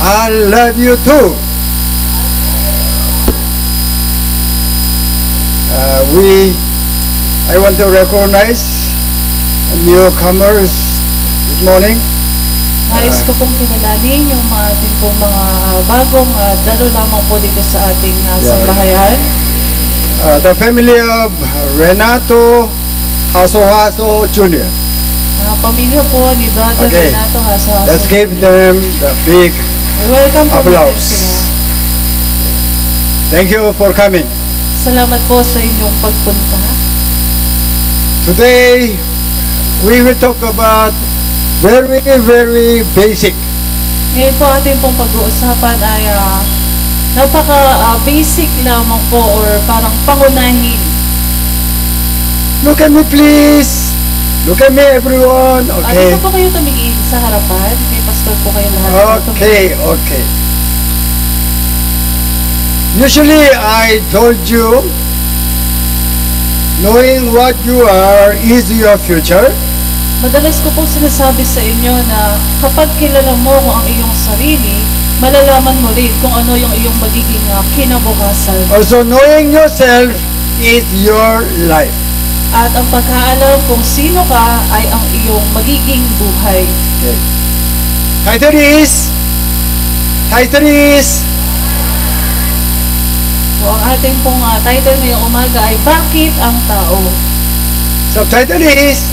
I love you too. I want to recognize newcomers this morning. Nais ko pong kilalanin yung ating pong mga bagong dalo lamang po dito sa ating sambahayan. The family of Renato Haso Jr. Pamilya po ni Brother Renato Haso. Let's give them the big welcome applause. Thank you for coming. Salamat po sa inyong pagpunta. Today, we will talk about very, very basic. Ngayon po ating pong pag-uusapan ay napaka-basic lamang po or parang pangunahin. Look at me please. Look at me everyone. Okay. Dito po kayo tumingin sa harapan. May pastor po kayo lahat. Okay. Usually, I told you, knowing what you are is your future. Madalas ko pong sinasabi sa inyo na kapag kilala mo kung ang iyong sarili, malalaman mo rin kung ano yung iyong magiging kinabukasan. Also, knowing yourself is your life. At ang pagkaalam kung sino ka ay ang iyong magiging buhay. Okay. Title is ang ating pong title ngayong umaga ay Bakit ang Tao? Subtitle is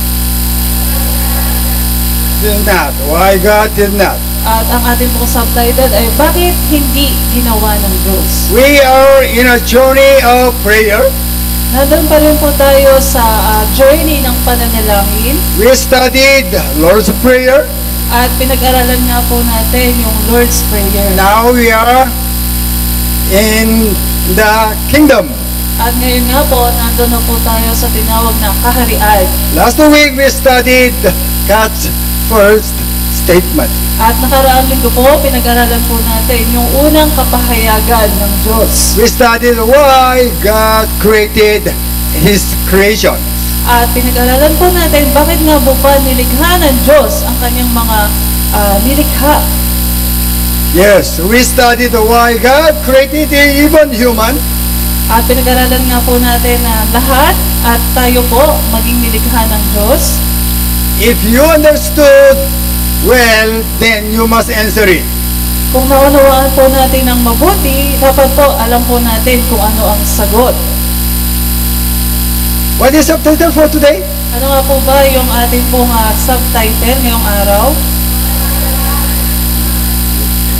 Did not. Why God did not. At ang ating pong subtitle ay Bakit Hindi Ginawa ng Diyos? We are in a journey of prayer. Nandun pa rin po tayo sa journey ng pananalangin. We studied Lord's Prayer. At pinag-aralan nga po natin yung Lord's Prayer. Now we are in the kingdom. At ngayon nga po, nandun na po tayo sa tinawag na kaharian. Last week we studied God's first statement. At nakaraang linggo po, pinag-aralan po natin yung unang kapahayagan ng Diyos. We studied why God created His creation. At pinag-aralan po natin bakit nga po ba nilikha ng Diyos ang kanyang mga nilikha. Yes, we studied why God created even human. At pinag-aralan nga po natin na lahat at tayo po maging nilikha ng Diyos. If you understood well, then you must answer it. Kung naunawaan po natin ng mabuti, dapat po alam po natin kung ano ang sagot. What is the subtitle for today? Ano nga po ba yung ating pong subtitle ngayong araw?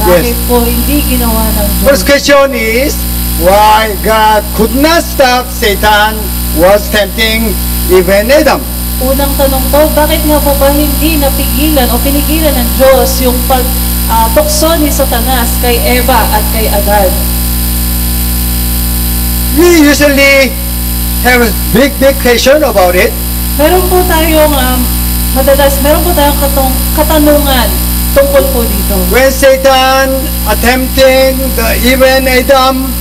Bakit po hindi ginawa ng Diyos? First question is, why God could not stop Satan was tempting even Adam? Unang tanong po, bakit nga po ba hindi napigilan o pinigilan ng Diyos yung pagtukso ni Satanas kay Eva at kay Adan? We usually have a big question about it. Meron po tayong katanungan tungkol po dito. When Satan attempting the Eve and Adam,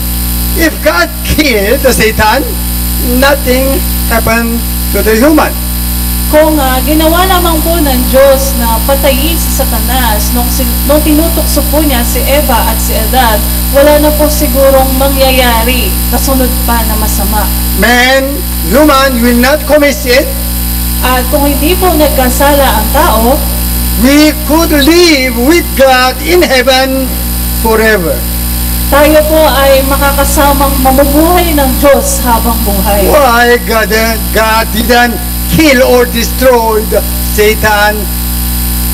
if God killed the Satan, nothing happened to the human. Kung ginawa lamang po ng Diyos na patayin si Satanas nung tinutukso po niya si Eva at si Adan, wala na po sigurong mangyayari kasunod pa na masama. Human will not commit it. At kung hindi po nagkasala ang tao, we could live with God in heaven forever. Tayo po ay makakasamang mamubuhay ng Diyos habang buhay. Why God didn't kill or destroy Satan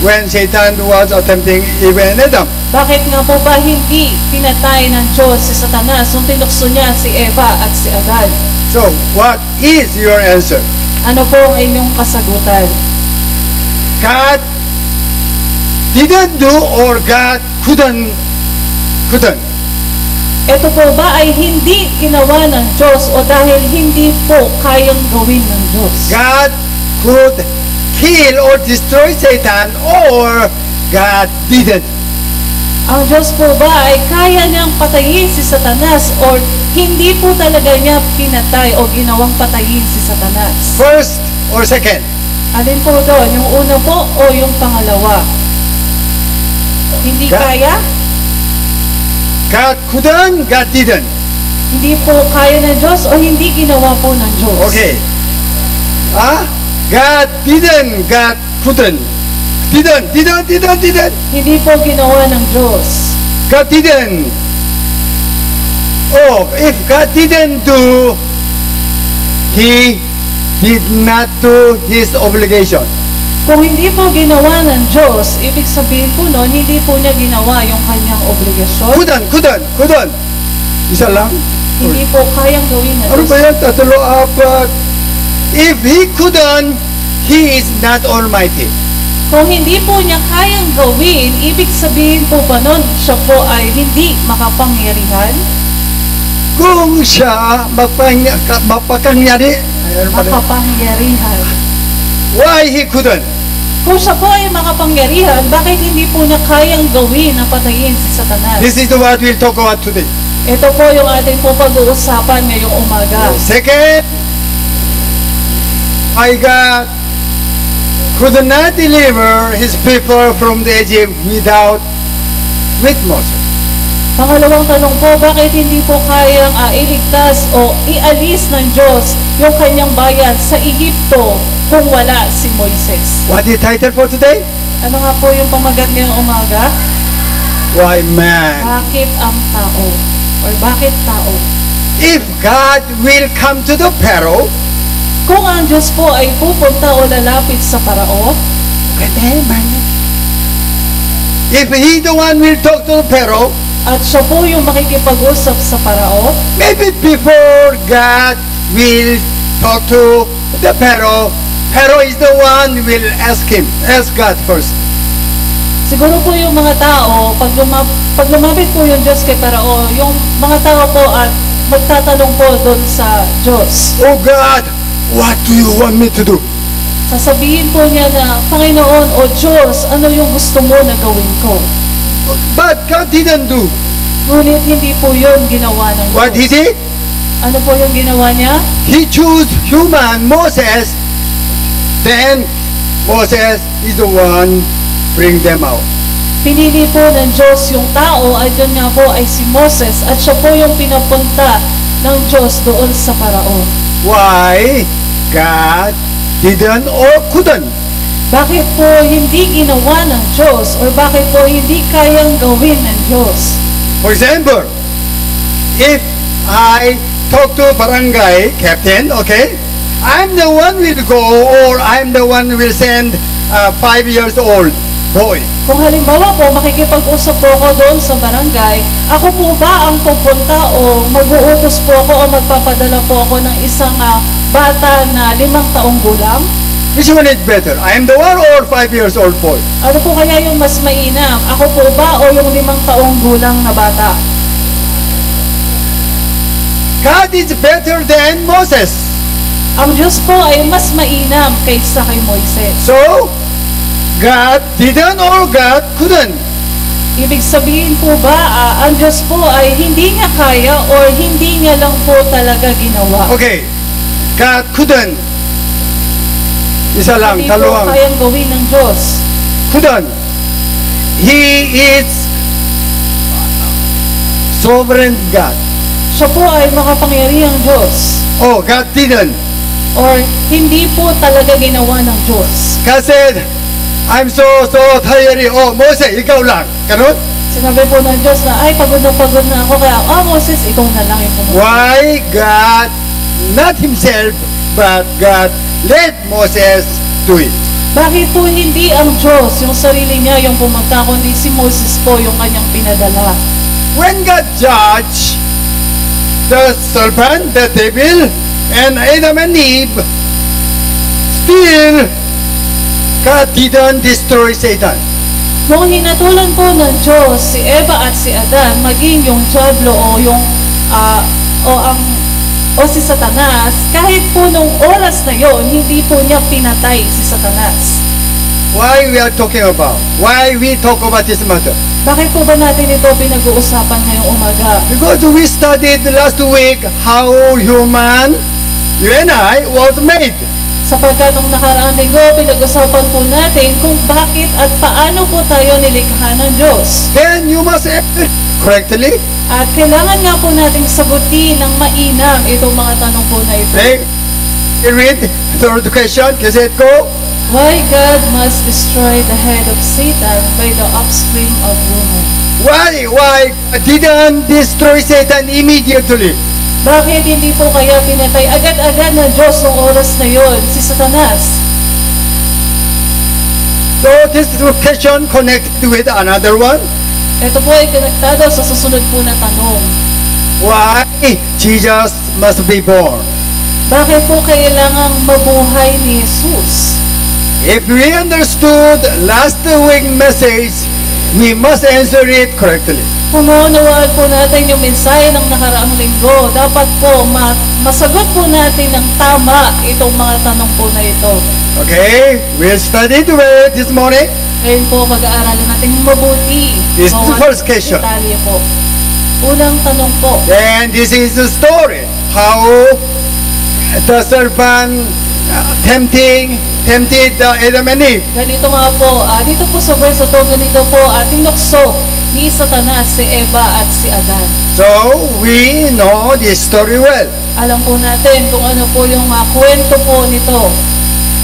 when Satan was attempting Eve and Adam? Bakit nga po ba hindi pinatay ng Diyos si Satanas nung tinukso niya si Eva at si Adan? So, what is your answer? Ano po ang inyong kasagutan? God didn't do or God couldn't? Ito po ba ay hindi ginawa ng Diyos o dahil hindi po kayang gawin ng Diyos? God could kill or destroy Satan or God didn't? Ang Diyos po ba ay kaya niyang patayin si Satanas or hindi po talaga niya pinatay o ginawang patayin si Satanas? First or second? Alin po doon? Yung una po o yung pangalawa? Hindi kaya? God couldn't, God didn't. Hindi po kaya ng Diyos o hindi ginawa po ng Diyos. Okay. God didn't, God couldn't. Didn't. Hindi po ginawa ng Diyos. God didn't. Oh, if God didn't do, He did not do His obligation. Kung hindi po ginawa ng Diyos, ibig sabihin po noon, hindi po niya ginawa yung kanyang obligasyon. Couldn't. Isa lang? Hindi po kayang gawin ng Ano Diyos. ba yan? Tatlo, apat. If He couldn't, He is not almighty. Kung hindi po niya kayang gawin, ibig sabihin po ba noon, siya po ay hindi makapangyarihan? Kung siya mapakangyari, Makapangyarihan. why He couldn't? Kung siya po ay makapangyarihan, bakit hindi po niya kayang gawin na patayin si Satanas? This is what we'll talk about today. Ito po yung ating po pag-uusapan ngayong umaga. Second, my God could not deliver His people from the Egypt with Moses. Pangalawang tanong po, bakit hindi po kayang iligtas o ialis ng Diyos yung kanyang bayan sa Ehipto kung wala si Moises? What is the title for today? Ano nga po yung pamagat ngayong umaga? Why man? Bakit ang tao? Or bakit tao? If God will come to the Pharaoh, Kung ang Diyos po ay pupunta o lalapit sa Parao, if He the one will talk to the Pharaoh, at siya po yung makikipag-usap sa Parao, maybe before God will talk to the Pharaoh, Pharaoh is the one who will ask God first. siguro po yung mga tao, pag lumapit po yung Diyos kay Parao, yung mga tao po at magtatanong po doon sa Diyos. Oh God, what do you want me to do? Sasabihin po niya na, Panginoon o Diyos, ano yung gusto mo na gawin ko? But God didn't do. Ngunit hindi po yun ginawa ng What He Diyos. did? Ano po yung ginawa niya? He chose human Moses. Then Moses is the one bring them out. Pinili po ng Diyos yung tao at yun nga po ay si Moses at siya po yung pinapunta ng Diyos doon sa Parao. Why God didn't or couldn't? Bakit po hindi ginawa ng Diyos or bakit po hindi kayang gawin ng Diyos? For example, if I talk to barangay captain, okay, I'm the one will go or I'm the one will send a 5 years old boy. Kung halimbawa po makikipag-usap po ako doon sa barangay, ako po ba ang pupunta o mag-uutos po ako o magpapadala po ako ng isang bata na 5 taong gulang? Which one is better? I am the one or 5 years old boy? Ano po kaya yung mas mainam? Ako po ba o yung 5 taong gulang na bata? God is better than Moses. Ang Diyos po ay mas mainam kaysa kay Moises. So, God didn't or God couldn't. Ibig sabihin po ba, ang Diyos po ay hindi niya kaya or hindi niya lang po talaga ginawa? Okay, God couldn't. Isa lang, Hindi po dalawang. kayang gawin ng Diyos. Couldn't. He is sovereign God. Siya po ay makapangyarihang Diyos. Oh, God didn't. Or hindi po talaga ginawa ng Diyos. God said, I'm so tired. Oh, Moses, ikaw lang. Ganun? Sinabi po ng Diyos na, ay pagod na ako, kaya, Moses, ikaw na lang yung pumunta. Why God, not himself, but God let Moses do it? Bakit po hindi ang Diyos, yung sarili niya, yung pumunta, kundi si Moses po yung kanyang pinadala? When God judged the serpent, the devil, and Adam and Eve, still God didn't destroy Satan. Nung hinatulan po ng Diyos si Eva at si Adan, maging yung Diablo o si Satanas, kahit po nung oras na yon, hindi po niya pinatay si Satanas. Why we are talking about? Why we talk about this matter? Bakit po ba natin ito pinag-uusapan ngayong umaga? Because we studied last week how human, you and I, was made. Sapagkat nung nakaraang linggo, pinag-usapan po natin kung bakit at paano po tayo nilikha ng Diyos. Then you must answer correctly. At kailangan nga po nating sagutin ng mainam itong mga tanong po na ito. Okay? You read third question. Kasi ko. Why God must destroy the head of Satan by the offspring of woman? Why didn't destroy Satan immediately? Bakit hindi po kaya pinatay agad-agad ng Diyos noong oras na yon si Satanas? So this question connected with another one. Ito po ay konektado sa susunod po na tanong. Why Jesus must be born? Bakit po kailangang mabuhay ni Jesus? If we understood last week message, we must answer it correctly. Kung maunawaan po natin yung mensahe ng nakaraang linggo, dapat po masagot po natin ng tama itong mga tanong po na ito. Okay, we'll study today this morning. Ngayon po, mag-aaralan natin mabuti. This is the Bawat first question. detalye po. Unang tanong po. Then this is the story how the serpent tempted Adam and Eve. Ganito nga po, dito po sa verse to, ganito po, tinukso ni Satanas si Eva at si Adan. So we know this story well. Alam po natin kung ano po yung kwento po nito.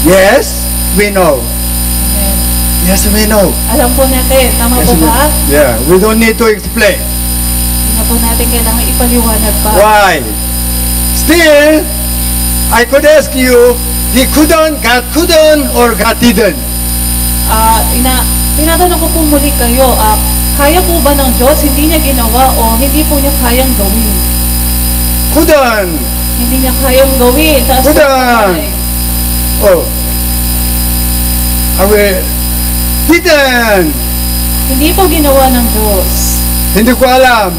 Yes, we know. Amen. Yes, we know. Alam po natin, tama Yes, po we ba? Yeah, we don't need to explain. Hindi na po natin kailangan ipaliwanag pa. Why? Still, I could ask you, God couldn't, or God didn't? Tinatanong ko po muli kayo, kaya po ba ng Diyos hindi niya ginawa o hindi po niya kayang gawin? Couldn't. Hindi niya kayang gawin. Taas po Couldn't. kamay. Oh. Didn't. Hindi po ginawa ng Diyos. Hindi ko alam.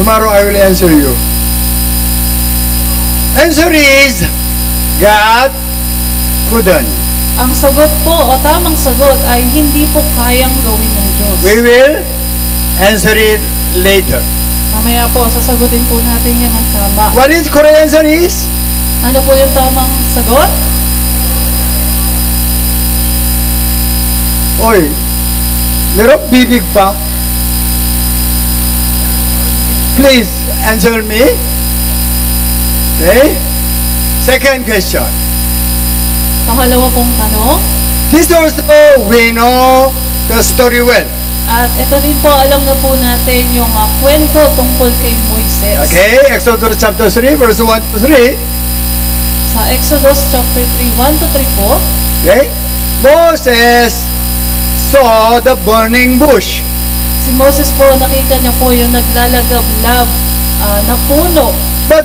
Tomorrow I will answer you. Answer is, God couldn't. Ang sagot po o tamang sagot ay hindi po kayang gawin ng Diyos. We will answer it later. Mamaya po, sasagutin po natin yan ng tama. What is correct answer is? Ano po yung tamang sagot? Oy, merong bibig pa. Please answer me. Okay? Second question. Pangalawa pong tanong. This also we know the story well. At ito rin po, alam na po natin yung kwento tungkol kay Moises. Okay, Exodus chapter 3, verse 1 to 3. Sa Exodus chapter 3, 1 to 3 po. Okay? Moses saw the burning bush. Si Moses po, nakita niya po yung naglalagablab na puno. But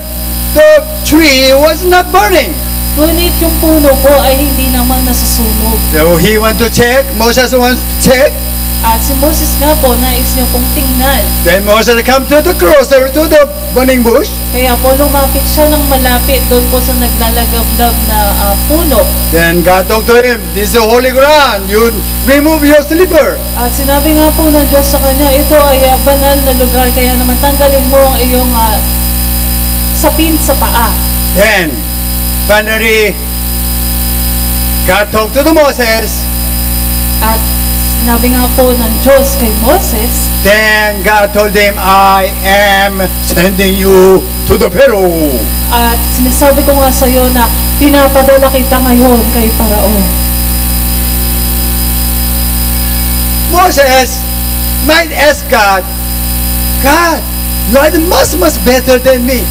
the tree was not burning. Ngunit yung puno po ay hindi naman nasusunog. So he want to check. Moses wants to check. At si Moses nga po, nais niya pong tingnan. Then Moses come to the closer to the burning bush. Kaya po lumapit siya ng malapit doon po sa naglalagablab na puno. Then God talked to him, this is holy ground. You remove your slipper. At sinabi nga po ng Diyos sa kanya, ito ay banal na lugar, kaya naman tanggalin mo ang iyong sapin sa paa. Then finally God talked to the Moses. At sinabi nga po ng Diyos kay Moses, Then God told him, I am sending you to the Pharaoh. at sinasabi ko nga sa iyo na pinapadala kita ngayon kay Paraon. Moses might ask God, God, you are much better than me.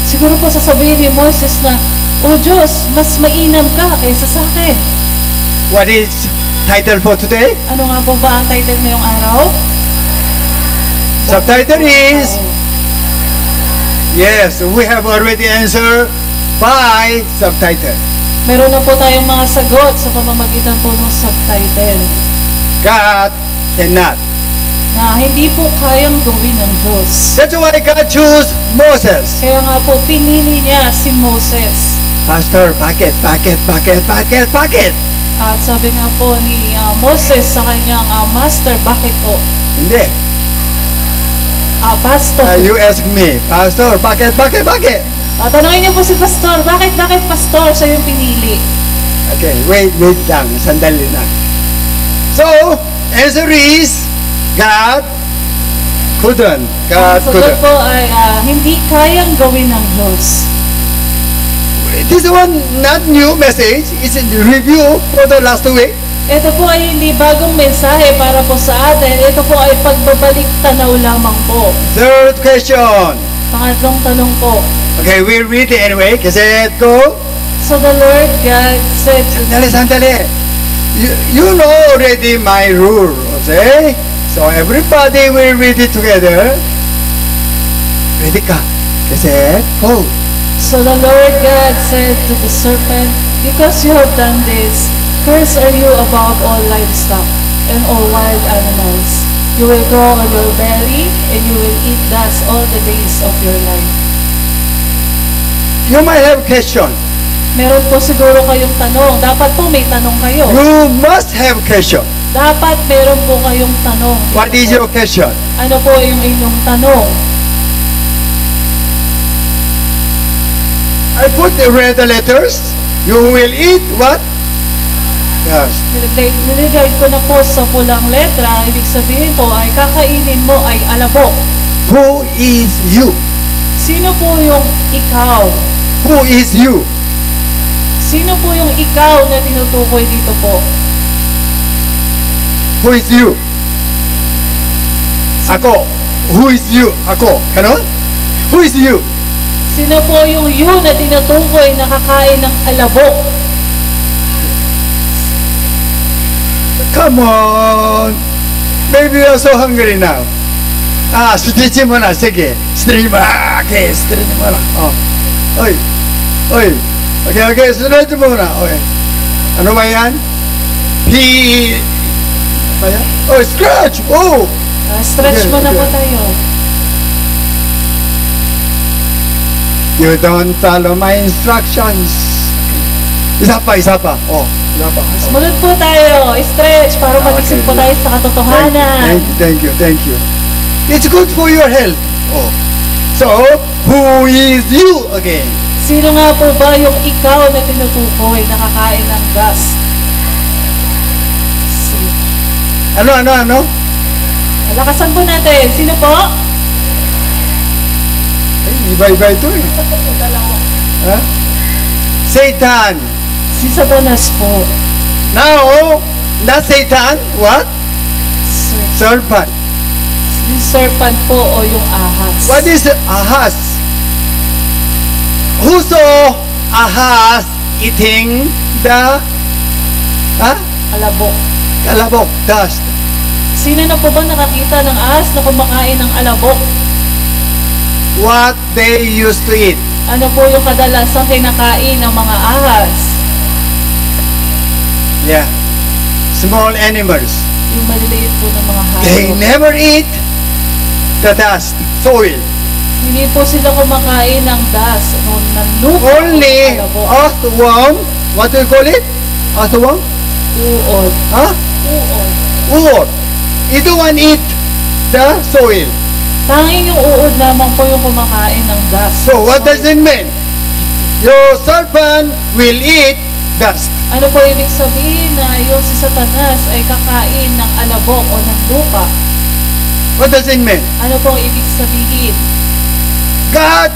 Siguro po sasabihin ni Moses na, O Diyos, mas mainam ka kaysa sa akin. What is title for today? Ano nga po ba ang title ngayong araw? Subtitle is, yes, we have already answered by subtitle. Meron na po tayong mga sagot sa pamamagitan po ng subtitle God cannot. na hindi po kayang gawin ng Diyos. That's why God chose Moses. Kaya nga po, pinili niya si Moses. Pastor, bakit? At sabi nga po ni Moses sa kanyang master, bakit po? Hindi. Pastor. You ask me, Pastor, bakit? Tanungin niyo po si Pastor, bakit Pastor siya yung pinili? Okay, wait lang. Sandali lang. So, answer is, God couldn't. God Ang sagot couldn't. po ay hindi kayang gawin ng Diyos. This one not new message. It's a review for the last week. Ito po ay hindi bagong mensahe para po sa atin. Ito po ay pagbabalik tanaw lamang po. Third question. Pangatlong tanong po. Okay, we'll read it anyway. Kasi go. So the Lord God said to Sandali. You know already my rule. Okay? So everybody will read it together. Ready ka? Kasi go. So the Lord God said to the serpent, because you have done this, cursed are you above all livestock and all wild animals. You will grow on your belly, and you will eat dust all the days of your life. You might have question. Meron po siguro kayong tanong. Dapat po may tanong kayo. You must have question. Dapat meron po kayong tanong. What is your question? Ano po yung inyong tanong? I put the red letters. You will eat what? Yes. Niligay ko na po sa pulang letra. Ibig sabihin po ay kakainin mo ay alabok. Who is you? Sino po yung ikaw? Who is you? Sino po yung ikaw na tinutukoy dito po? Who is you? Ako. Who is you? Ako. Ganon? Who is you? Sino po yung you na tinutukoy na kakain ng alabok? Come on. Maybe you are so hungry now. Stretch mo na. Sige. Stretch mo na. Okay, stretch mo na. Oh. Oy. Okay, stretch mo na. Okay. Ano ba yan? Ba yan? Oh, scratch! Oh! Stretch Okay, mo na okay. po tayo. You don't follow my instructions. Isa pa. Oh, isa pa. Sumunod po tayo. Stretch para magising po tayo sa katotohanan. Thank you. It's good for your health. Oh. So, who is you again? Sino nga po ba yung ikaw na tinutukoy na kakain ng gas? Ano? Lakasan po natin. Sino po? Iba-iba ito eh. Huh? Satan. Si Satanas po. Now, not Satan. What? Serpent. Yung serpent po o yung ahas. What is ahas? Who saw ahas eating the Alabok. alabok dust? Sino na po ba nakakita ng ahas na kumakain ng alabok? What they used to eat? Ano po yung kadalasang kinakain ng mga ahas? Yeah. Small animals. Yung maliliit po ng mga They hayop. never eat the dust, soil. Hindi po sila kumakain ng dust o ng lupa o Only alabok. earthworm. What do you call it? Earthworm? Uod. Huh? Uod. Uod. It one eat the soil. Tanging yung uod lamang po yung kumakain ng dust. So what does it mean? Your serpent will eat dust. Ano po ibig sabihin na yung si Satanas ay kakain ng alabok o ng lupa? What does it mean? Ano po ibig sabihin? God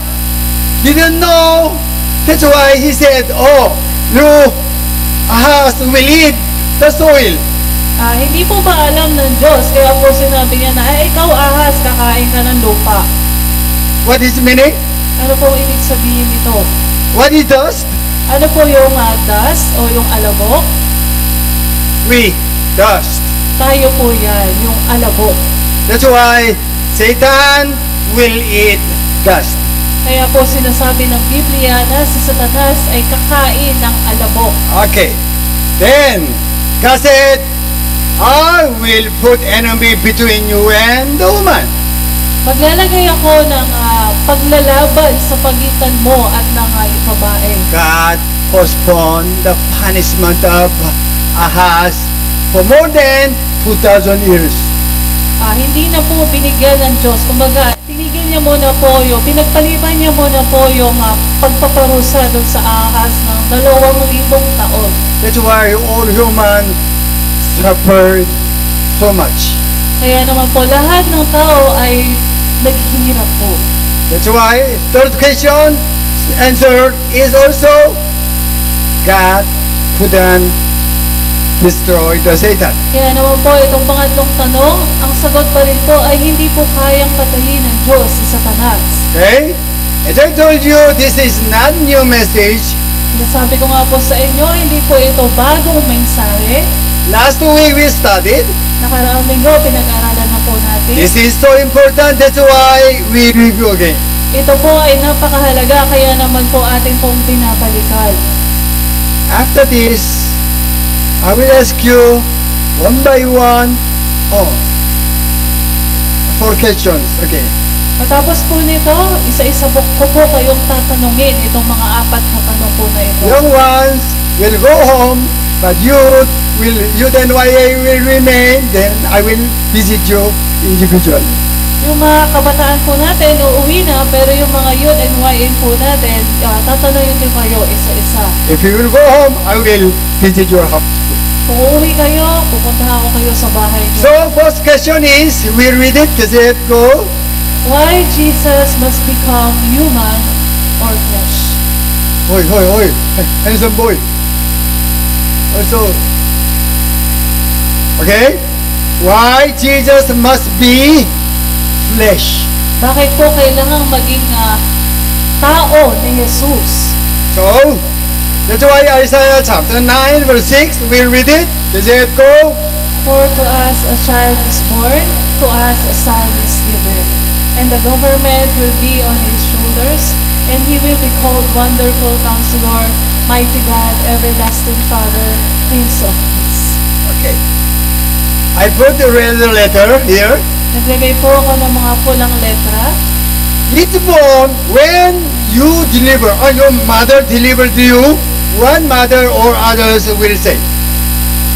didn't know. That's why He said, "Oh, you ahas will eat the soil." Hindi po ba alam ng Diyos? Kaya po sinabi niya na, ikaw ahas, kakain ka ng lupa. What is meaning? Ano po ibig sabihin nito? What is dust? Ano po yung dust o yung alabok? We dust. Tayo po yan, yung alabok. That's why Satan will eat dust. Kaya po sinasabi ng Biblia na si Satanas ay kakain ng alabok. Okay. Then God said, "I will put enemy between you and the woman." Maglalagay ako ng paglalaban sa pagitan mo at ng babae. God postponed the punishment of Ahaz for more than 2,000 years. Hindi na po binigyan ng Diyos. Kumbaga, tinigil niya niya muna po pinagpaliban niya muna po yung pagpaparusa doon sa ahas ng 2,000 taon. That's why all humans suffered so much. Kaya naman po lahat ng tao ay naghihirap po. That's why third question answer is also God couldn't destroy the Satan. Kaya naman po itong pangatlong tanong, ang sagot pa rin po ay hindi po kayang patayin ng Diyos si Satanas. Okay? As I told you, this is not new message. Sabi ko nga po sa inyo, hindi po ito bagong mensahe. Last week we studied. Nakaraang linggo, pinag-aralan na po natin. This is so important. That's why we review again. Ito po ay napakahalaga, kaya naman po atin pong binabalikan. After this, I will ask you one by one. Oh, 4 questions. Okay. Matapos po nito, isa-isa po kayong tatanungin itong mga 4 na tanong po na ito. Young ones will go home, but youth and YA will remain. Then I will visit you individually. Yung mga kabataan po natin, uuwi na, pero yung mga youth and YN po natin, tatanungin din kayo isa-isa. If you will go home, I will visit your house. Kung uuwi kayo, pupuntahan ko kayo sa bahay niyo. So first question is, we read it. Does it go? Why Jesus must become human or flesh? Hoy, hoy, hoy. Handsome boy. Also, okay? Why Jesus must be flesh? Bakit po kailangang maging tao ni Jesus? So, that's why Isaiah chapter 9 verse 6, we read it. Does it go? For to us a child is born, to us a son is given, and the government will be on his shoulders, and he will be called Wonderful Counselor, Mighty God, Everlasting Father, Prince of Peace. Okay. I put the red letter here. Naglagay po ako ng mga pulang letra. It's born when you deliver, or your mother delivered to you, one mother or others will say.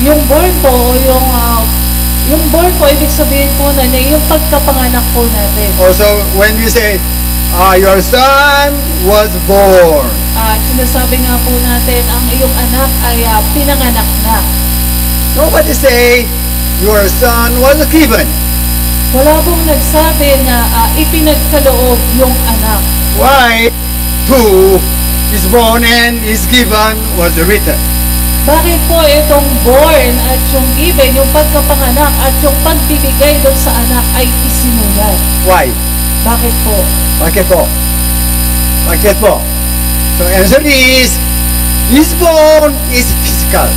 Yung born po, o yung born po, ibig sabihin po na yung pagkapanganak po natin. Also, when we say, your son was born. At sinasabi nga po natin, ang iyong anak ay pinanganak na. Nobody say, your son was given. Wala pong nagsabi na ipinagkaloob yung anak. Why? Who is born and is given was written. Bakit po itong born at yung given, yung pagkapanganak at yung pagbibigay doon sa anak ay isinulat? Why? Bakit po? Bakit po? Bakit po? So answer is born is physical.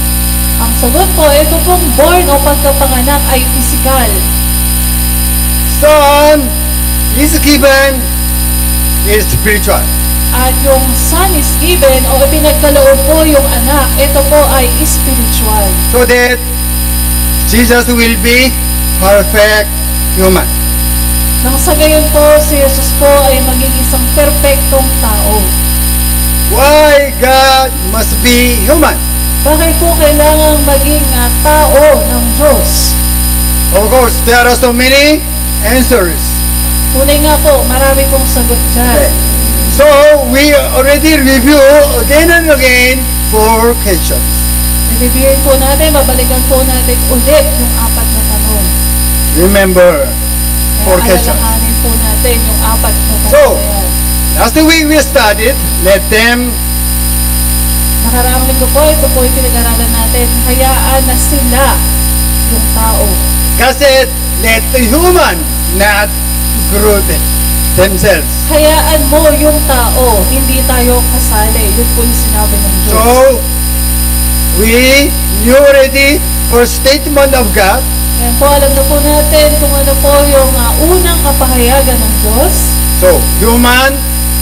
Ang sagot po, ito pong born o pagkapanganak ay physical. Son is given is spiritual. At yung son is given o ipinagkaloob po yung anak, ito po ay spiritual. So that Jesus will be perfect human. Nang sa gayon po, si Jesus po ay maging isang perpektong tao. Why God must be human? Bakit po kailangang maging tao ng Diyos? Of course, there are so many answers. Tunay nga po, marami pong sagot dyan. So, we already review again and again 4 questions. I-reviewin po natin, babalikan po natin ulit yung 4 na tanong. Remember, 4 Kaya questions. alalahanin po natin yung 4 na tanong So, na yan. last week we studied, let them, Nakaraang linggo po, ito po yung pinag-aralan natin. Hayaan na sila yung tao. kasi let the human not grow themselves. Hayaan mo yung tao, hindi tayo kasali. Yun po yung sinabi ng Diyos. So, we knew already first statement of God. Ngayon po, alam na po natin kung ano po yung unang kapahayagan ng Diyos. So, human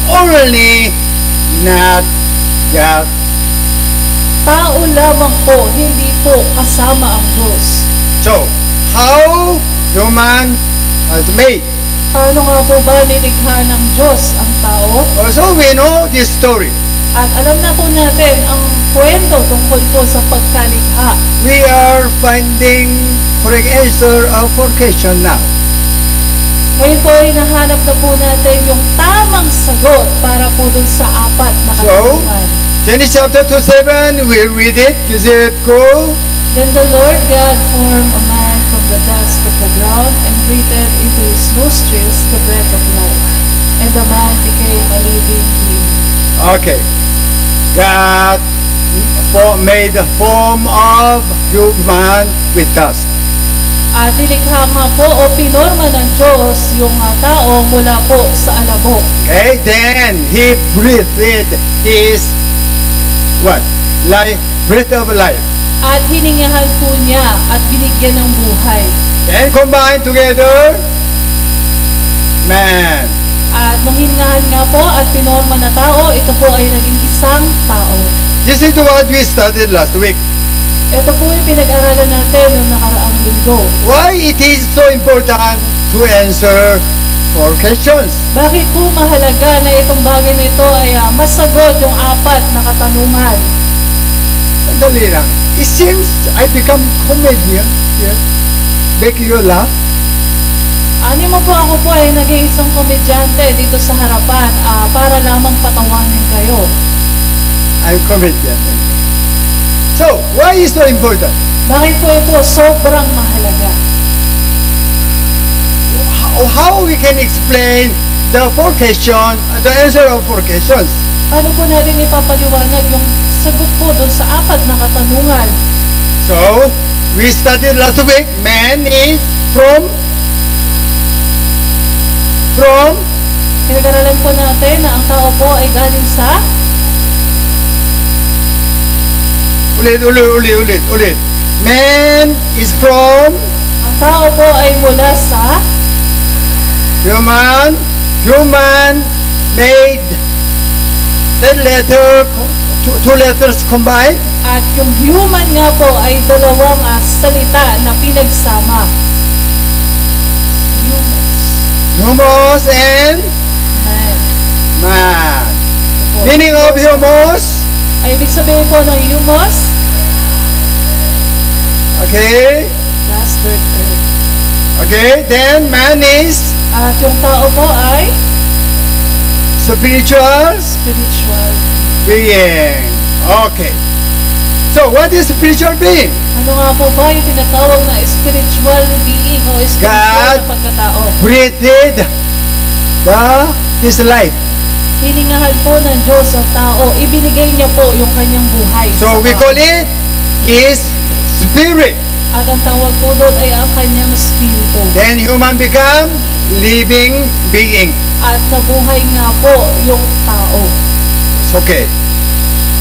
only, not God. Tao lamang po, hindi po kasama ang Diyos. So, how human was made? Paano nga po ba nilikha ng Diyos ang tao? Also, we know this story. At alam na po natin ang kwento tungkol po sa pagkalikha. We are finding correct answer of 4 question now. Ngayon po ay nahanap na po natin yung tamang sagot para po dun sa apat na So, katanungan. Genesis chapter 2:7, we'll read it. Is it cool? Then the Lord God formed a man from the dust of the ground and breathed into his nostrils the breath of life. And the man became a living being. Okay. God made the form of human with dust. At nilikha nga po o pinorma ng Diyos yung tao mula po sa alabok. Okay, then He breathed His what? Life, breath of life. At hiningahan po niya at binigyan ng buhay. Then combined together, man. At nung hiningahan nga po at pinorma na tao, ito po ay naging isang tao. This is what we studied last week. Ito po yung pinag-aralan natin noong nakaraang linggo. Why it is so important to answer 4 questions? Bakit po mahalaga na itong bagay na ito ay masagot yung apat na katanungan? Sandali lang. It seems I become comedian here. Make you laugh. Ano mo po ako po ay naging isang komedyante dito sa harapan para lamang patawanin kayo. I'm comedian. So, why is so important? Bakit po ito sobrang mahalaga? How we can explain the 4 questions, the answer of 4 questions? Paano po natin ipapaliwanag yung sagot po doon sa apat na katanungan? So, we studied last week, man is from Pinag-aralan po natin na ang tao po ay galing sa ulit. Man is from ang tao po ay mula sa human made that letter, 2 letters combined. at yung human nga po ay dalawang salita na pinagsama. Humos and Man. man. Ito po. Meaning of humos, Ay ibig sabihin po ng humus, okay, last dirt earth. okay, then man is At yung tao po ay spiritual spiritual. being. Okay. So, what is spiritual being? Ano nga po ba yung tinatawag na spiritual being o spiritual God na pagkatao? Breathed His life. Hiningahan po ng Diyos ang tao, ibinigay niya po yung kanyang buhay. So, sa we tao. call it His spirit. At ang tawag po doon ay ang kanyang spirito. Then human become living being. At nabuhay nga po yung tao. It's okay.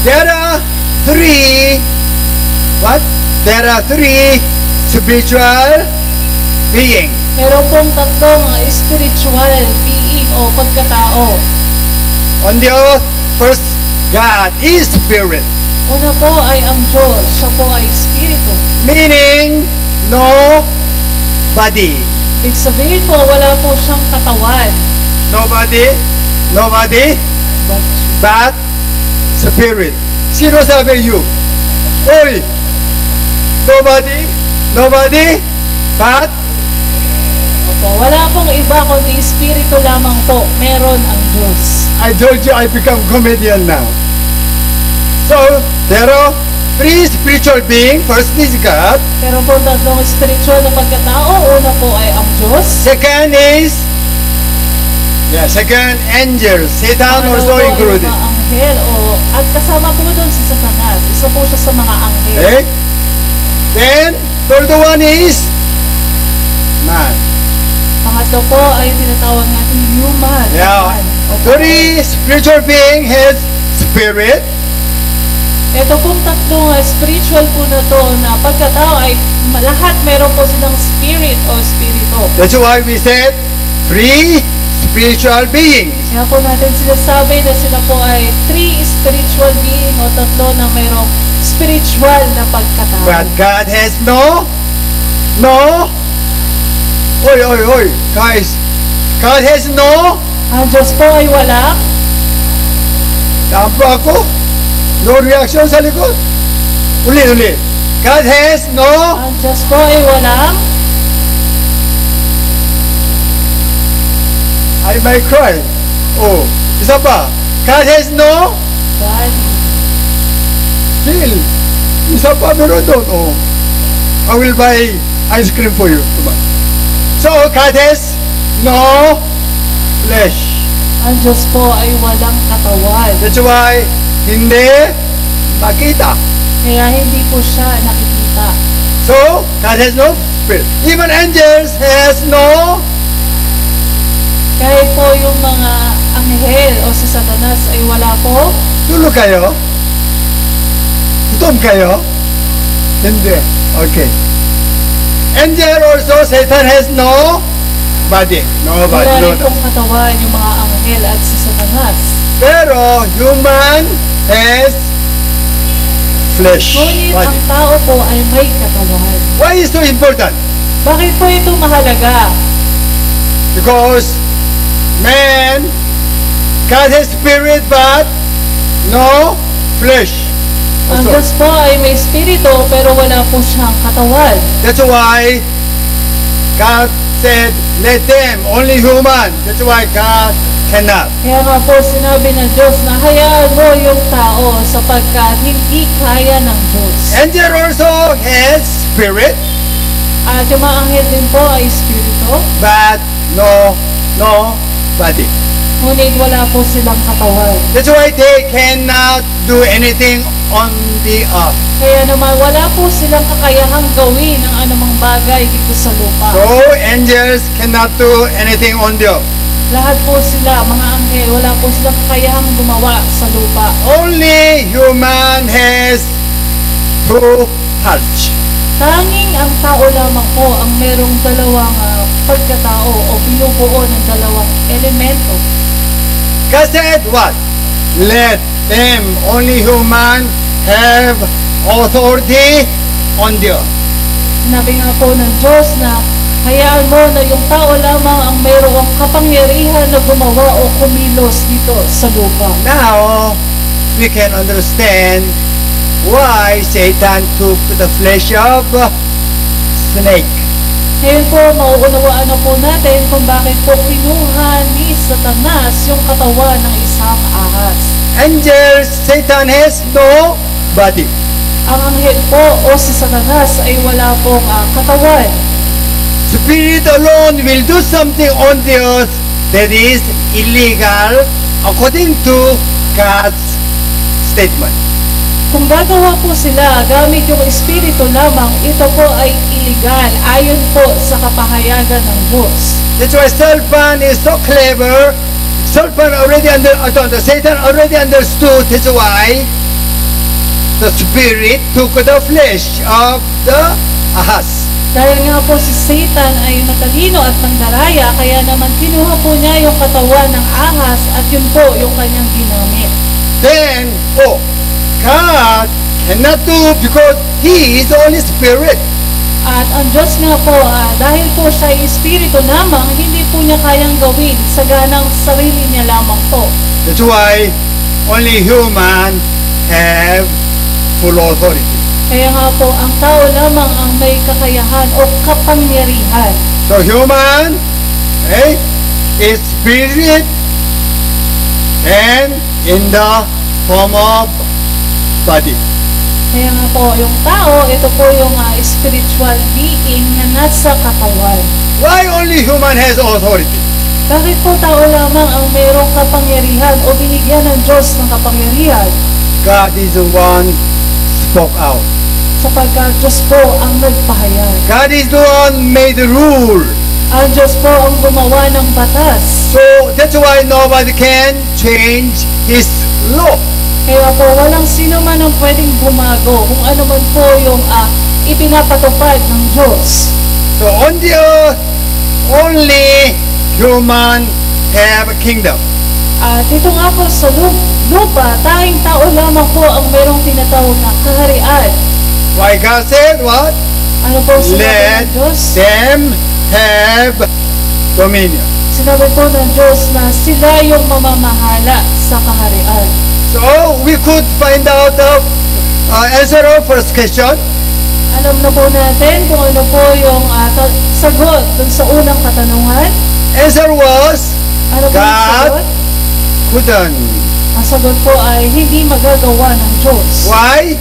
There are 3 spiritual being. Meron pong tatlong spiritual being o pagkatao. On the earth, first, God is spirit. Una po ay ang Diyos, siya po ay spirito. Meaning, no body. Ibig sabihin po, wala po siyang katawan. Nobody But but spirit. Sino sabi you? Oy! Nobody but opo, wala pong iba kundi spirito lamang po. Meron ang Diyos. I told you I become comedian now. So, there are 3 spiritual beings. First is God. Pero po tatlong spiritual na pagkatao. Una po ay ang Diyos. Second is second angel. Satan Ano also po ay included. mga anghel. At kasama po doon si Satanas. Isa po siya sa mga anghel. Okay? Then, third one is man. Pangatlo po ay tinatawag natin human. Yeah. Man. Opo. 3 spiritual being has spirit. Ito pong tatlong spiritual po na to na pagkatao ay lahat meron po silang spirit o spirito. That's why we said 3 spiritual beings. Kaya po natin sinasabi na sila po ay 3 spiritual being o tatlo na mayroong spiritual na pagkatao. But God has no. Oy, guys. God has no. Ang Diyos po ay wala. Tampo ako. No reaction sa likod. Ulit. God has no. Ang Diyos po ay walang I might cry. Oh, isa pa. God has no body. still. Isa pa meron doon. Oh, I will buy ice cream for you. Diba? So, God has no flesh. Ang Diyos po ay walang katawan. That's why, hindi makita. Kaya hindi po siya nakikita. So, God has no spirit. Even angels has no. Kahit po yung mga anghel o si Satanas ay wala po. Tulog kayo? Gutom kayo? Hindi. Okay. Angel also, Satan has no body. No body. Wala No, rin no. pong katawan yung mga anghel at si Satanas. Pero, human has flesh. Ngunit Body. ang tao po ay may katawan. Why is so important? Bakit po ito mahalaga? Because man, God has spirit but no flesh. Ang Also, Diyos po ay may espiritu pero wala po siyang katawan. that's why God said, let them, only human. That's why God cannot. Kaya nga po sinabi ng Diyos na hayaan mo yung tao sapagkat hindi kaya ng Diyos. Angel also has spirit At yung mga anghel din po ay espiritu, but no body. ngunit wala po silang katawan. That's why they cannot do anything on the earth. Kaya naman wala po silang kakayahang gawin ang anumang bagay dito sa lupa. So angels cannot do anything on the earth. Lahat po sila, mga anghel, wala po silang kakayahang gumawa sa lupa. Only human has two hearts. Tanging ang tao lamang po ang merong dalawang pagkatao o binubuo ng dalawang elemento. God said what? Let them, only human, have authority on the earth. Sinabi nga po ng Diyos na hayaan mo na yung tao lamang ang mayroong kapangyarihan na gumawa o kumilos dito sa lupa. Now, we can understand why Satan took the flesh of snake. Ngayon po, mauunawaan na po natin kung bakit po kinuha ni Satanas yung katawan ng isang ahas. Angels, Satan has no body. Ang anghel po o si Satanas ay wala pong katawan. Spirit alone will do something on the earth that is illegal according to God's statement. Kung gagawa po sila gamit yung espiritu lamang, ito po ay illegal ayon po sa kapahayagan ng Diyos. That's why Satan is so clever. Satan Satan already understood. That's why the spirit took the flesh of the ahas. Dahil nga po si Satan ay matalino at mandaraya, kaya naman kinuha po niya yung katawan ng ahas at yun po yung kanyang ginamit. Then, God cannot do because He is the Holy Spirit. At ang Diyos nga po, dahil po siya ay espiritu lamang, hindi po niya kayang gawin sa ganang sarili niya lamang po. That's why only human have full authority. Kaya nga po, ang tao lamang ang may kakayahan o kapangyarihan. So human, is spirit and in the form of body. Kaya nga po, yung tao, ito po yung spiritual being na nasa katawan. Why only human has authority? Bakit po tao lamang ang mayroong kapangyarihan o binigyan ng Diyos ng kapangyarihan? God is the one spoke out. Sapagkat Diyos po ang nagpahayag. God is the one made the rule. Ang Diyos po ang gumawa ng batas. So that's why nobody can change His law. Kaya po walang sino man ang pwedeng bumago kung ano man po yung ipinapatupad ng Diyos. So on the earth, only human have a kingdom. At ito nga po sa lupa, tayong tao lamang po ang mayroong tinatawag na kaharian. Why God said what? Ano po sinabi Let ng Diyos? them have dominion. Sinabi po ng Diyos na sila yung mamamahala sa kaharian. So we could find out the answer of first question. Alam na po natin kung ano po yung sagot dun sa unang katanungan. Answer was Ano po ang God sagot? couldn't. Ang sagot po ay hindi magagawa ng Diyos. Why?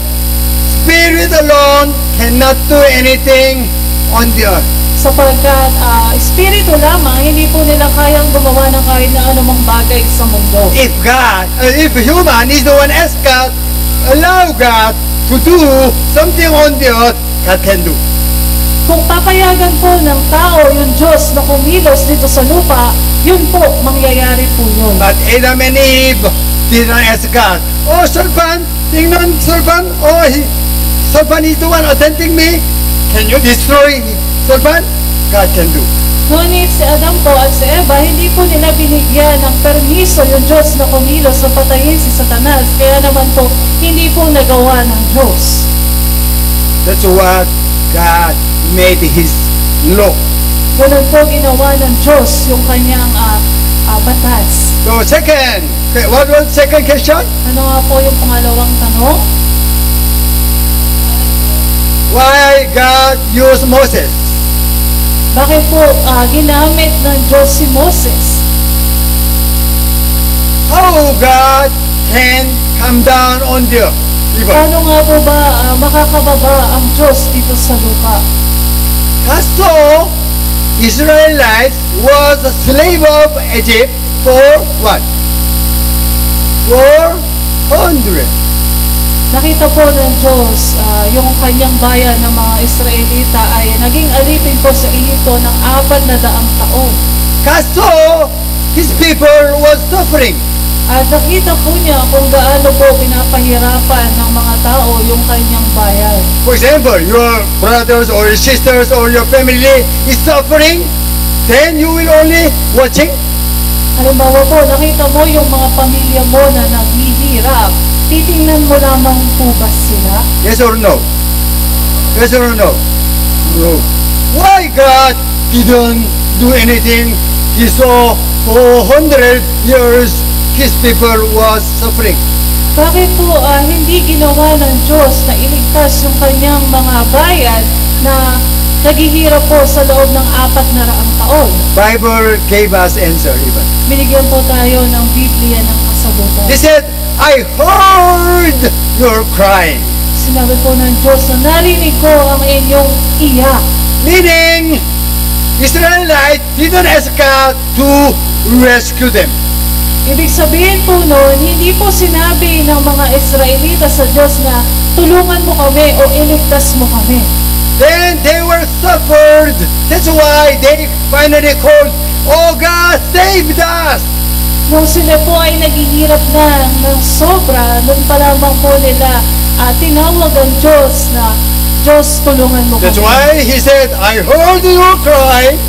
Spirit alone cannot do anything on the earth. Sapagkat espiritu lamang, hindi po nila kayang gumawa ng kahit na anumang bagay sa mundo. If human is the one ask God, allow God to do something on the earth, God can do. Kung papayagan po ng tao yung Diyos na kumilos dito sa lupa, yun po, mangyayari po yun. But Adam and Eve did not ask God, oh, serpent, tingnan, serpent, oh, serpent is the one attempting me. Can you destroy serpent? God can do. Ngunit si Adam po at si Eva, hindi po nila binigyan ng permiso yung Diyos na kumilos na patayin si Satanas. Kaya naman po, hindi po nagawa ng Diyos. That's what God made His law. Ganun po ginawa ng Diyos yung kanyang batas. So second, okay, what was second question? Ano nga po yung pangalawang tanong? Why God used Moses? Bakit po ginamit ng Diyos si Moses? How God can come down on the earth? Even. Paano nga po ba makakababa ang Diyos dito sa lupa? So, Israelites was a slave of Egypt for what? 400. Nakita po ng Diyos yung kanyang bayan ng mga Israelita ay naging alipin po sa Ehipto ng 400 taon. So, His people was suffering. At nakita po niya kung gaano po pinapahirapan ng mga tao yung kanyang bayan. For example, your brothers or your sisters or your family is suffering, then you will only watching. Halimbawa po, nakita mo yung mga pamilya mo na naghihirap, titingnan mo lamang po ba sila? Yes or no? Yes or no? No. Why God didn't do anything? He saw 400 years His people was suffering. Bakit po hindi ginawa ng Diyos na iligtas yung kanyang mga bayan na naghihirap po sa loob ng 400 taon? Bible gave us answer even. Binigyan po tayo ng Biblia ng kasagutan. He said, I heard your crying. Sinabi po ng Diyos na narinig ko ang inyong iyak. Meaning, Israelites didn't ask God to rescue them. Ibig sabihin po noon, hindi po sinabi ng mga Israelita sa Diyos na tulungan mo kami o iligtas mo kami. Then they were suffered. That's why they finally called, oh God, save us. Nung sila po ay naghihirap na ng sobra, noon pa lamang po nila tinawag ang Diyos na, Diyos, tulungan mo That's kami. why He said, I heard your cry.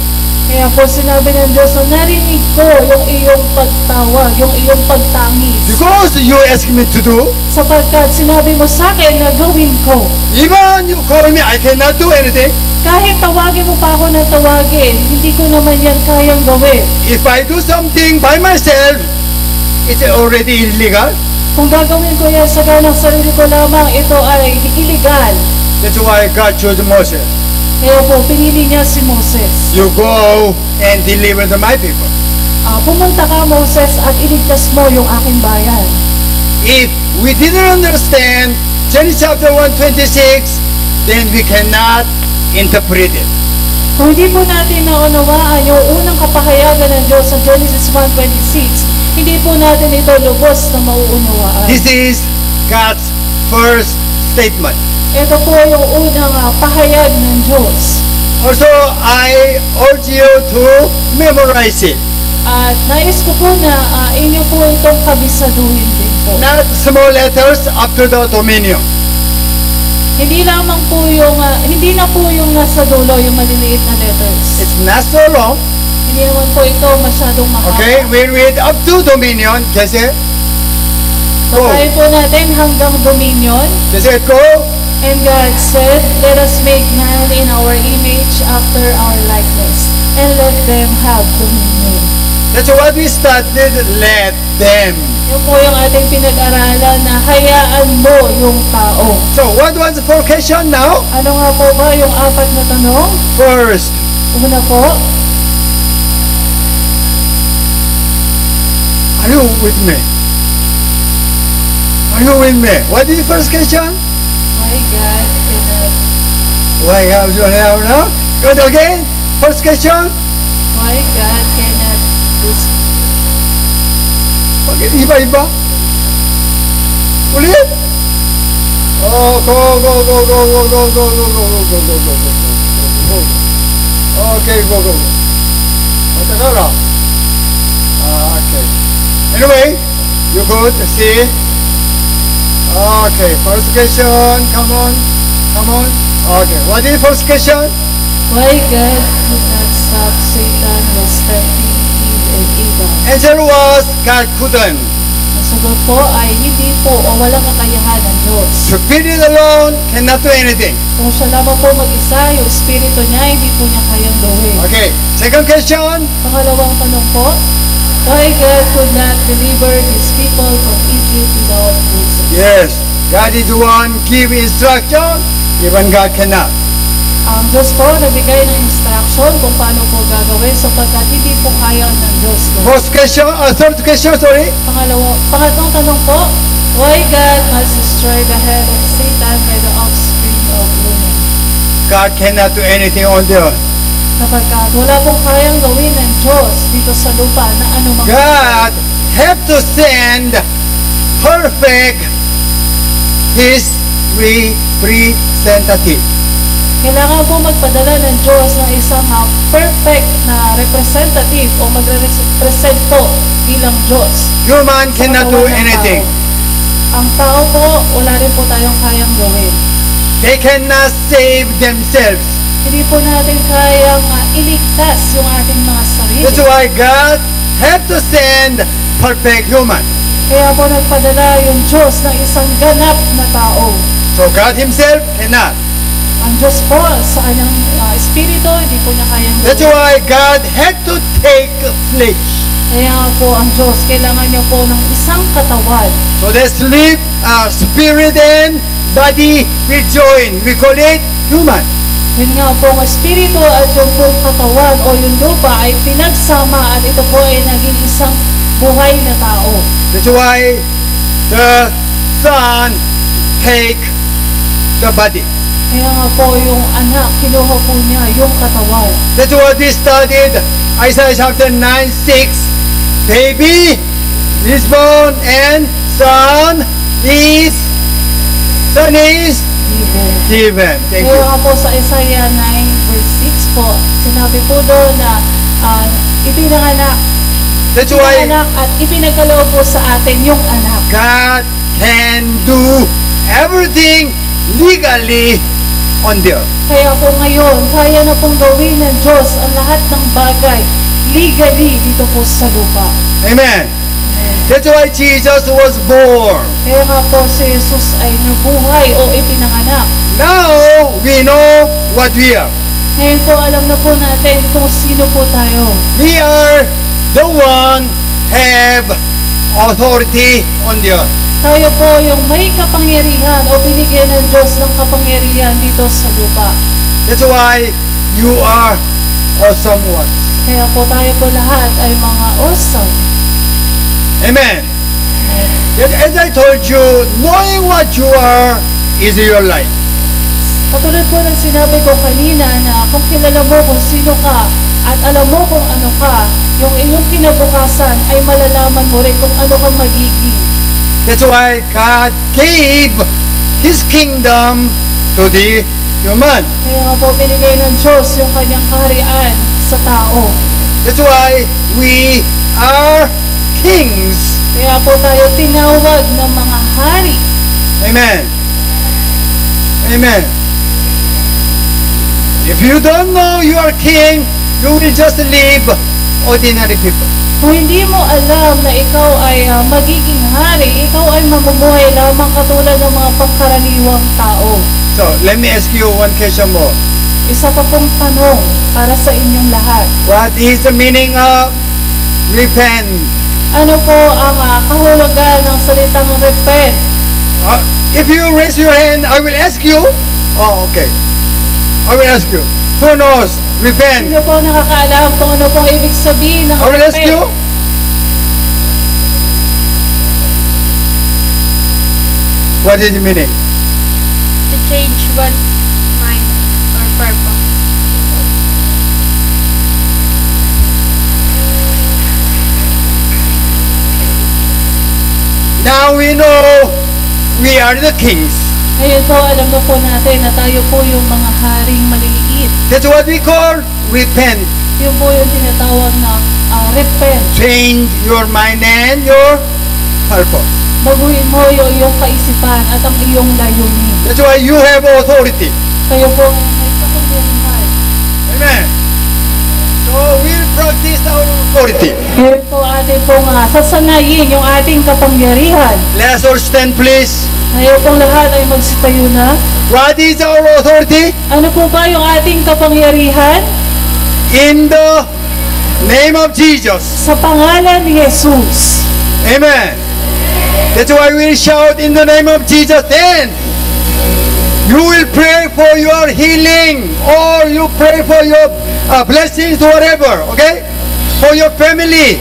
Kaya po sinabi ng Diyos na narinig ko yung iyong pagtawag, yung iyong pagtangis. Because you asked me to do. Sapagkat sinabi mo sa akin na gawin ko. Even you call me, I cannot do anything. Kahit tawagin mo pa ako ng tawagin, hindi ko naman yan kayang gawin. If I do something by myself, it's already illegal. Kung gagawin ko yan sa ganang sarili ko lamang, ito ay illegal. That's why God chose Moses. Kaya po, pinili niya si Moses. You go and deliver my people. Pumunta ka, Moses, at iligtas mo yung aking bayan. If we didn't understand Genesis chapter 1:26, then we cannot interpret it. Kung hindi po natin naunawaan yung unang kapahayagan ng Diyos sa Genesis 1:26, hindi po natin ito lubos na mauunawaan. This is God's first statement. Ito po yung unang pahayag ng Diyos. Also, I urge you to memorize it. At nais ko po na inyo po itong kabisaduhin din po. Not small letters after the dominion. Hindi lamang po yung, hindi na po yung nasa dulo, yung maliliit na letters. It's not so long. Hindi naman po ito masyadong mahaba. Okay, we read up to dominion. Kasi, go. Basahin po natin hanggang dominion. Kasi, go. And God said, let us make man in our image after our likeness, and let them have dominion. That's what we started, let them. Yun po yung ating pinag-aralan na hayaan mo yung tao. So, what was the question now? Ano nga po ba yung apat na tanong? First, Una po, Are you with me? Are you with me? What is the first question? Why God cannot, Why have you have now? Go again. First question. why God cannot do Bakit iba-iba? Ulit? Oh, go. Okay, go. Matakara. Okay. Anyway, you could see. Okay, first question. Come on. Okay, what is first question? Why God could not stop Satan was tempting Eve and Eva? Answer was God couldn't. Ang sagot po ay hindi po o walang kakayahan ng Diyos. Spirit alone cannot do anything. Kung siya lamang po mag-isa, yung espiritu niya, hindi po niya kayang gawin. Okay, second question. Pangalawang tanong po, why God could not deliver His people from Egypt without Moses? Yes, God is the one give instruction. Even God cannot. Ang Diyos po nagbigay ng instruction kung paano po gagawin sapagkat hindi po kaya ng Diyos po. First question, third question, sorry. Pangatlong tanong po, why God must destroy the head of Satan by the offspring of women? God cannot do anything on the earth. Sapagkat wala pong kayang gawin ng Diyos dito sa lupa na anumang God have to send perfect His representative. Kailangan po magpadala ng Diyos ng isang perfect na representative o magre-represent po bilang Diyos. Human sa cannot do katawan ng anything. tao. Ang tao po, wala rin po tayong kayang gawin. They cannot save themselves. Hindi po natin kayang iligtas yung ating mga sarili. That's why God have to send perfect human. Kaya po nagpadala yung Diyos ng isang ganap na tao. So God Himself cannot. Ang Diyos po sa kanyang espiritu, hindi po niya kayang That's gawin. why God had to take flesh. Kaya nga po ang Diyos, kailangan niya po ng isang katawan. So the spirit and body will join. We call it human. Yun nga po, ang espiritu at yung pong katawan o yung lupa ay pinagsama at ito po ay naging isang buhay na tao. That's why the Son take the body. Kaya nga po yung anak, kinuha po niya yung katawan. That's what we studied Isaiah chapter 9:6. Baby is born and son is given. Thank Kaya you. nga po sa Isaiah 9 verse 6 po, sinabi po doon na ipinanganak That's why at ipinagkaloob po sa atin yung anak. God can do everything legally on the earth. Kaya po ngayon, kaya na pong gawin ng Diyos ang lahat ng bagay legally dito po sa lupa. Amen. That's why Jesus was born. Kaya nga po si Jesus ay nabuhay o ipinanganak. Now we know what we are. Ngayon po alam na po natin kung sino po tayo. We are the one have authority on the earth. Tayo po yung may kapangyarihan o binigyan ng Diyos ng kapangyarihan dito sa lupa. That's why you are awesome ones. Kaya po tayo po lahat ay mga awesome. Amen. As I told you, knowing what you are is your life. Katulad po ng sinabi ko kanina na kung kilala mo kung sino ka at alam mo kung ano ka, yung iyong kinabukasan ay malalaman mo rin kung ano kang magiging. That's why God gave His kingdom to the human. Kaya nga po binigay ng Diyos yung kanyang kaharian sa tao. That's why we are kings. Kaya po tayo tinawag ng mga hari. Amen. Amen. If you don't know you are king, you will just live ordinary people. Kung hindi mo alam na ikaw ay magiging hari, ikaw ay mamumuhay lamang katulad ng mga pangkaraniwang tao. So, let me ask you one question more. Isa pa pong tanong para sa inyong lahat. What is the meaning of repent? Ano po ang kahulugan ng salitang repent? If you raise your hand, I will ask you. Oh, okay. I will ask you. Who knows? Repent. Sino po nakakaalam kung ano pong ibig sabihin ng I will ask you. repent? What is the meaning? To change one's mind or purpose. Now we know we are the kings. Ngayon po, alam na po natin na tayo po yung mga haring maliliit. That's what we call repent. Yun po yung tinatawag na repent. Change your mind and your purpose. Baguhin mo yung iyong kaisipan at ang iyong layunin. That's why you have authority. Kayo po may kapangyarihan. Amen. So we'll practice our authority. Ngayon po atin pong sasanayin yung ating kapangyarihan. Let's all stand, please. Ngayon pong lahat ay magsitayo na. What is our authority? Ano po ba yung ating kapangyarihan? In the name of Jesus. Sa pangalan ni Jesus. Amen. That's why we shout in the name of Jesus. Then you will pray for your healing, or you pray for your blessings, whatever. Okay? For your family.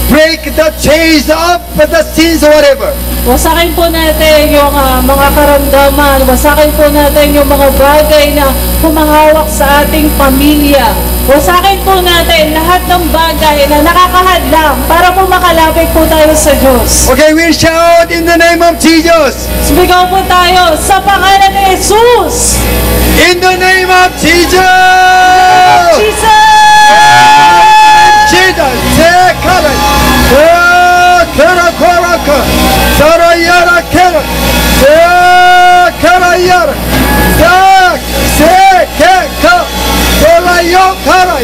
Break the chains of the sins, whatever. Wasakin po natin yung mga karamdaman. Wasakin po natin yung mga bagay na humahawak sa ating pamilya. Wasakin po natin lahat ng bagay na nakakahadlang para po makalapit po tayo sa Diyos. Okay, we'll shout in the name of Jesus. Sumigaw po tayo sa pangalan ni Jesus. In the name of Jesus. Jesus! Jesus. Kara kara kara. Sara yara kara. Kara yara. Se ke ka. Kola yo kara.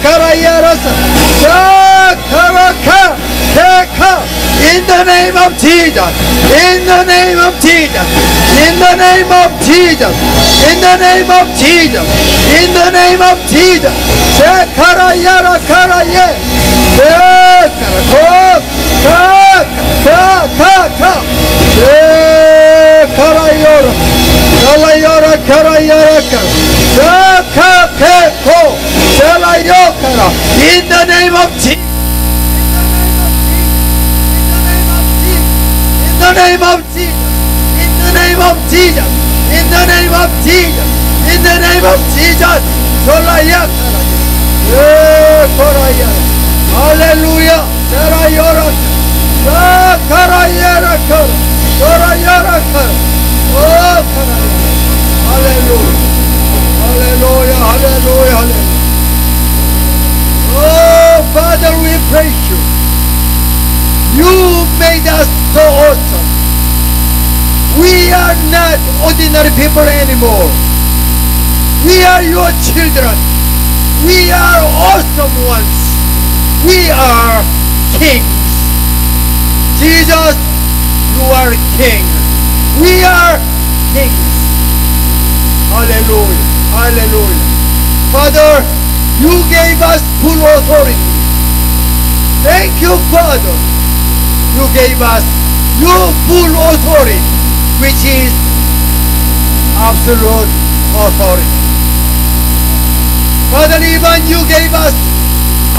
Kara yara sa. Kara kara. Ka. In the name of Jesus. In the name of Jesus. In the name of Jesus. In the name of Jesus. In the name of Jesus. Se kara yara kara ye. Se kara ko. Ka. Se kara yara. Kala yara kara yara kara. Se ka ke ko. Se la yo kara. In the name of Jesus. In the name of Jesus. In the name of Jesus. In the name of Jesus. In the name of Jesus. Solaya Karaya. Hallelujah. Sarayora. Karayara Kara. Sorayara Kara. Oh Karaya. Hallelujah. Hallelujah. Hallelujah. Hallelujah. Oh Father, we praise you. You made us so awesome. We are not ordinary people anymore. We are your children. We are awesome ones. We are kings. Jesus, you are king. We are kings. Hallelujah. Hallelujah. Father, you gave us full authority. Thank you, Father. You gave us your full authority, which is absolute authority. Father, even you gave us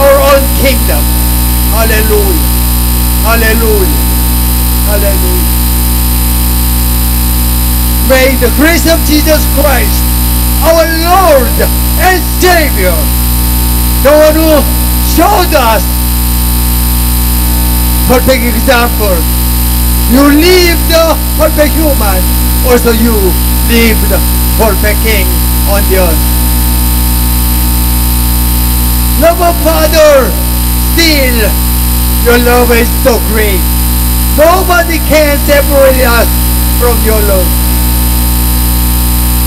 our own kingdom. Hallelujah. Hallelujah. Hallelujah. May the grace of Jesus Christ, our Lord and Savior, the one who showed us perfect example. You live the perfect human, also you live the perfect king on the earth. Love of Father, still your love is so great. Nobody can separate us from your love.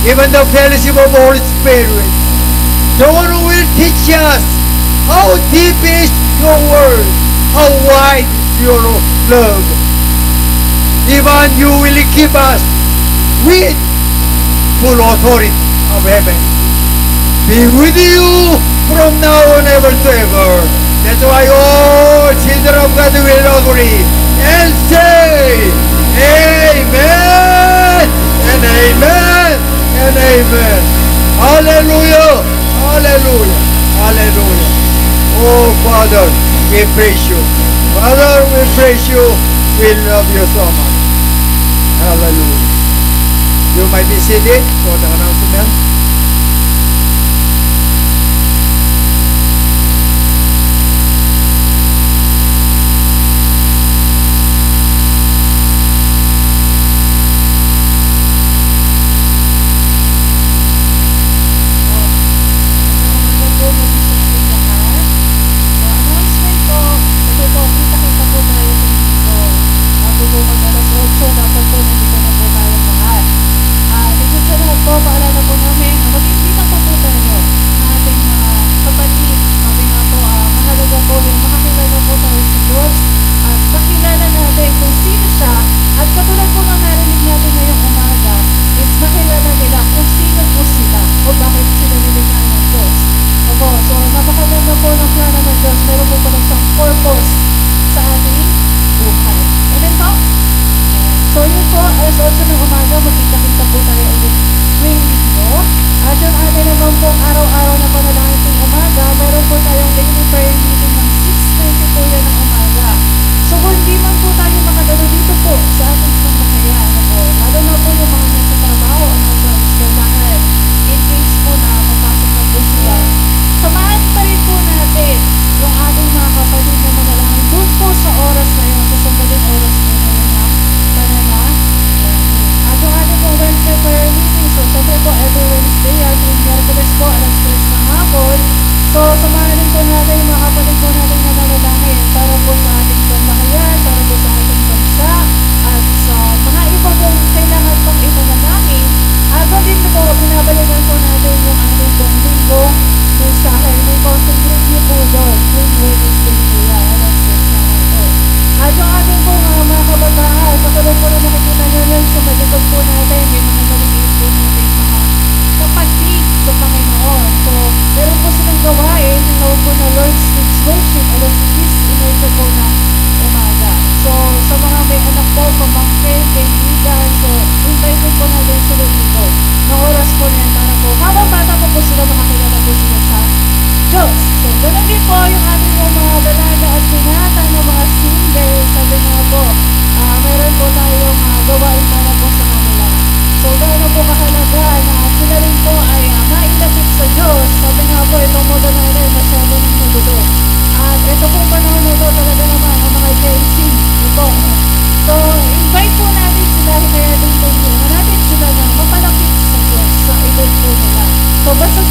Even the fellowship of Holy Spirit, the one who will teach us how deep is your word, how wide is your love. Even you will keep us with full authority of heaven. Be with you from now on ever to ever. That's why all children of God will agree and say Amen and Amen and Amen. Hallelujah. Hallelujah. Hallelujah. Oh Father, we praise you. Father, we praise you. We love you so much. Hallelujah. You might be seated for the announcement. So basta